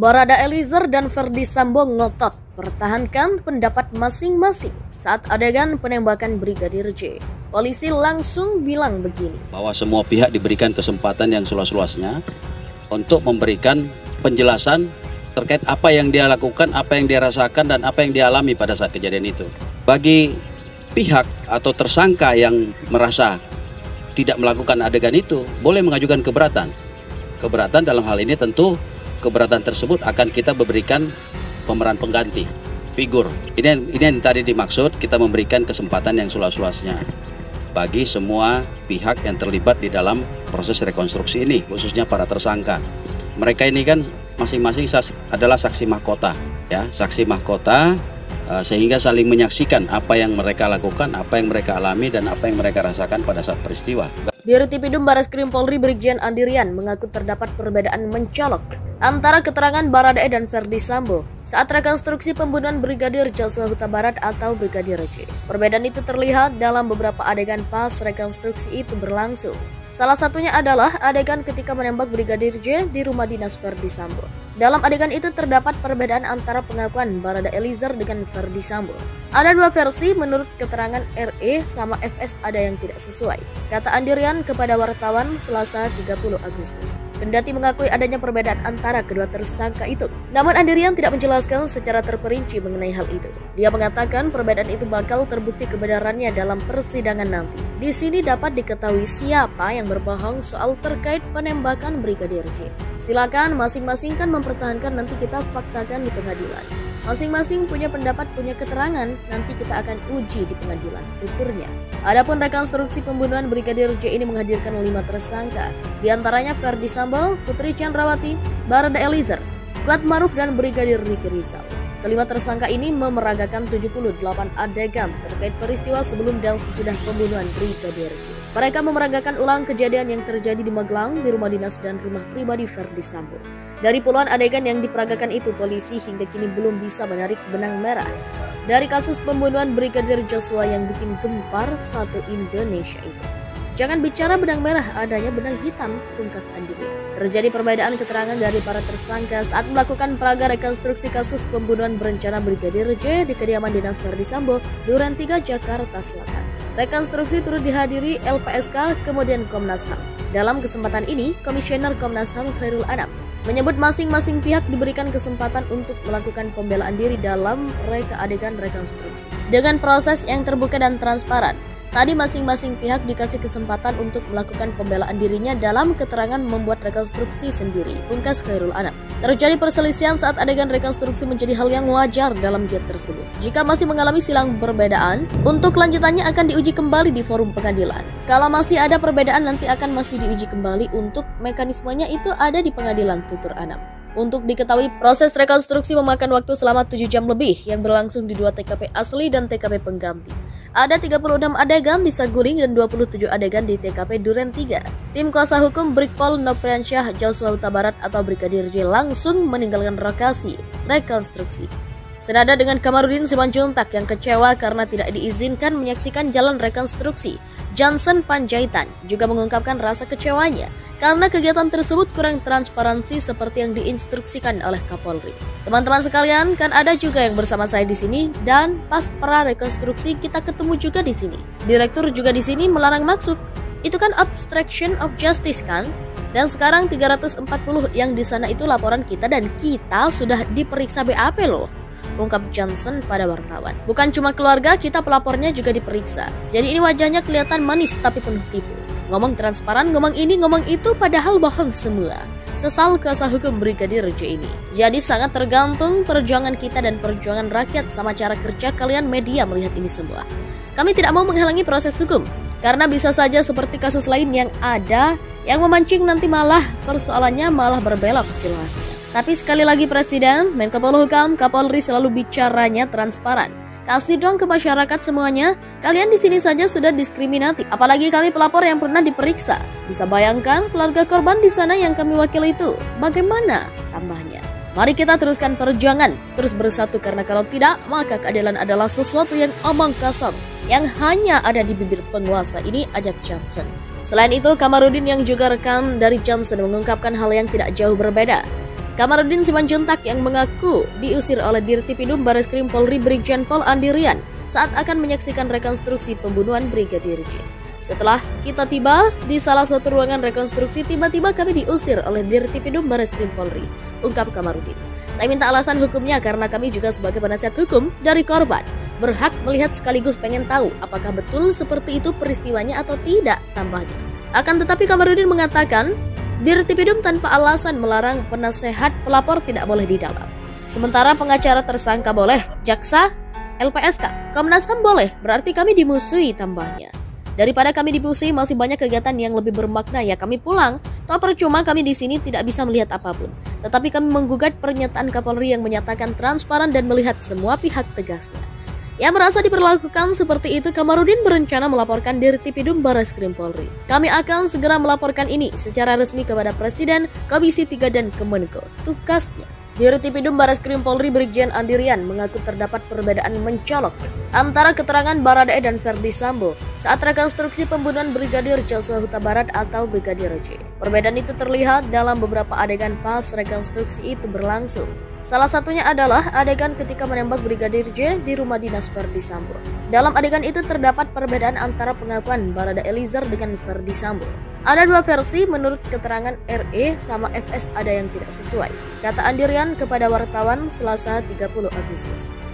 Barada Eliezer dan Ferdy Sambo ngotot pertahankan pendapat masing-masing saat adegan penembakan Brigadir J. Polisi langsung bilang begini, bahwa semua pihak diberikan kesempatan yang seluas-luasnya untuk memberikan penjelasan terkait apa yang dia lakukan, apa yang dia rasakan, dan apa yang dia alami pada saat kejadian itu. Bagi pihak atau tersangka yang merasa tidak melakukan adegan itu, boleh mengajukan keberatan. Keberatan dalam hal ini tentu keberatan tersebut akan kita berikan pemeran pengganti, figur. Ini yang tadi dimaksud, kita memberikan kesempatan yang seluas-luasnya bagi semua pihak yang terlibat di dalam proses rekonstruksi ini, khususnya para tersangka. Mereka ini kan masing-masing adalah saksi mahkota, ya, saksi mahkota, sehingga saling menyaksikan apa yang mereka lakukan, apa yang mereka alami, dan apa yang mereka rasakan pada saat peristiwa. Dirtipidum Bareskrim Polri Brigjen Andirian mengaku terdapat perbedaan mencolok antara keterangan Baradae dan Ferdy Sambo saat rekonstruksi pembunuhan Brigadir Joshua Huta Barat atau Brigadir J. Perbedaan itu terlihat dalam beberapa adegan pas rekonstruksi itu berlangsung. Salah satunya adalah adegan ketika menembak Brigadir J di rumah dinas Ferdy Sambo. Dalam adegan itu terdapat perbedaan antara pengakuan Barada Eliezer dengan Ferdy Sambo. Ada dua versi menurut keterangan RE sama FS ada yang tidak sesuai, kata Andirian kepada wartawan Selasa 30 Agustus. Kendati mengakui adanya perbedaan antara kedua tersangka itu, namun Andirian tidak menjelaskan secara terperinci mengenai hal itu. Dia mengatakan perbedaan itu bakal terbukti kebenarannya dalam persidangan nanti. Di sini dapat diketahui siapa yang berbohong soal terkait penembakan Brigadir J. Silakan masing-masing kan mempertahankan, nanti kita faktakan di pengadilan. Masing-masing punya pendapat, punya keterangan, nanti kita akan uji di pengadilan, tuturnya. Adapun rekonstruksi pembunuhan Brigadir J ini menghadirkan 5 tersangka, diantaranya Ferdy Sambo, Putri Chandrawati, Barada Eliezer, Kuat Maruf, dan Brigadir Ricky Rizal. Kelima tersangka ini memeragakan 78 adegan terkait peristiwa sebelum dan sesudah pembunuhan Brigadir J. Mereka memeragakan ulang kejadian yang terjadi di Magelang, di rumah dinas dan rumah pribadi Ferdy Sambo. Dari puluhan adegan yang diperagakan itu, polisi hingga kini belum bisa menarik benang merah dari kasus pembunuhan Brigadir Joshua yang bikin gempar satu Indonesia itu. Jangan bicara benang merah, adanya benang hitam, pungkas Andirian. Terjadi perbedaan keterangan dari para tersangka saat melakukan praga rekonstruksi kasus pembunuhan berencana Brigadir J di kediaman dinas Ferdy Sambo, Duren 3, Jakarta Selatan. Rekonstruksi turut dihadiri LPSK, kemudian Komnas HAM. Dalam kesempatan ini, Komisioner Komnas HAM Khairul Anam menyebut masing-masing pihak diberikan kesempatan untuk melakukan pembelaan diri dalam reka adegan rekonstruksi dengan proses yang terbuka dan transparan. Tadi masing-masing pihak dikasih kesempatan untuk melakukan pembelaan dirinya dalam keterangan membuat rekonstruksi sendiri, pungkas Khairul Anam. Terjadi perselisihan saat adegan rekonstruksi menjadi hal yang wajar dalam giat tersebut. Jika masih mengalami silang perbedaan, untuk kelanjutannya akan diuji kembali di forum pengadilan. Kalau masih ada perbedaan, nanti akan masih diuji kembali, untuk mekanismenya itu ada di pengadilan, tutur Anam. Untuk diketahui, proses rekonstruksi memakan waktu selama 7 jam lebih yang berlangsung di 2 TKP asli dan TKP pengganti. Ada 36 adegan di Saguling dan 27 adegan di TKP Duren 3. Tim kuasa hukum Brigpol Nopriansyah Joshua Huta Barat atau Brigadir J langsung meninggalkan lokasi rekonstruksi. Senada dengan Kamarudin Simanjuntak yang kecewa karena tidak diizinkan menyaksikan jalan rekonstruksi, Johnson Panjaitan juga mengungkapkan rasa kecewanya karena kegiatan tersebut kurang transparansi seperti yang diinstruksikan oleh Kapolri. Teman-teman sekalian, kan ada juga yang bersama saya di sini, dan pas pra rekonstruksi kita ketemu juga di sini. Direktur juga di sini melarang masuk. Itu kan obstruction of justice kan? Dan sekarang 340 yang di sana itu laporan kita dan kita sudah diperiksa BAP loh, ungkap Johnson pada wartawan. Bukan cuma keluarga, kita pelapornya juga diperiksa. Jadi ini wajahnya kelihatan manis tapi penuh tipu. Ngomong transparan, ngomong ini, ngomong itu, padahal bohong semua. Sesal kuasa hukum Brigadir J ini. Jadi sangat tergantung perjuangan kita dan perjuangan rakyat sama cara kerja kalian media melihat ini semua. Kami tidak mau menghalangi proses hukum, karena bisa saja seperti kasus lain yang ada yang memancing nanti malah persoalannya malah berbelok jelasnya. Tapi sekali lagi Presiden, Menko Polhukam, Kapolri selalu bicaranya transparan. Kasih dong ke masyarakat semuanya. Kalian di sini saja sudah diskriminatif, apalagi kami pelapor yang pernah diperiksa. Bisa bayangkan keluarga korban di sana yang kami wakili itu. Bagaimana? Tambahnya. Mari kita teruskan perjuangan, terus bersatu, karena kalau tidak, maka keadilan adalah sesuatu yang omong kosong, yang hanya ada di bibir penguasa ini, ajak Johnson. Selain itu, Kamarudin yang juga rekan dari Johnson mengungkapkan hal yang tidak jauh berbeda. Kamarudin Simanjuntak yang mengaku diusir oleh Dirtipidum Bareskrim Polri Brigjen Pol Andirian saat akan menyaksikan rekonstruksi pembunuhan Brigadir J. Setelah kita tiba di salah satu ruangan rekonstruksi, tiba-tiba kami diusir oleh Dirtipidum Bareskrim Polri, ungkap Kamarudin. Saya minta alasan hukumnya karena kami juga sebagai penasihat hukum dari korban berhak melihat sekaligus pengen tahu apakah betul seperti itu peristiwanya atau tidak, tambahnya. Akan tetapi Kamarudin mengatakan Dirtipidum tanpa alasan melarang penasehat pelapor tidak boleh di dalam. Sementara pengacara tersangka boleh, jaksa, LPSK, Komnas HAM boleh, berarti kami dimusuhi, tambahnya. Daripada kami dimusuhi masih banyak kegiatan yang lebih bermakna, ya kami pulang. Toh percuma kami di sini tidak bisa melihat apapun. Tetapi kami menggugat pernyataan Kapolri yang menyatakan transparan dan melihat semua pihak, tegasnya. Yang merasa diperlakukan seperti itu, Kamarudin berencana melaporkan Dirtipidum Bareskrim Polri. Kami akan segera melaporkan ini secara resmi kepada Presiden, Komisi 3 dan Kemenko, tukasnya. Dirtipidum Bareskrim Polri Brigjen Andirian mengaku terdapat perbedaan mencolok antara keterangan Baradae dan Ferdi Sambo saat rekonstruksi pembunuhan Brigadir Joshua Huta Barat atau Brigadir J. Perbedaan itu terlihat dalam beberapa adegan pas rekonstruksi itu berlangsung. Salah satunya adalah adegan ketika menembak Brigadir J di rumah dinas Ferdi Sambo. Dalam adegan itu terdapat perbedaan antara pengakuan Baradae Eliezer dengan Ferdi Sambo. Ada dua versi menurut keterangan RE sama FS ada yang tidak sesuai, kata Andirian kepada wartawan Selasa 30 Agustus.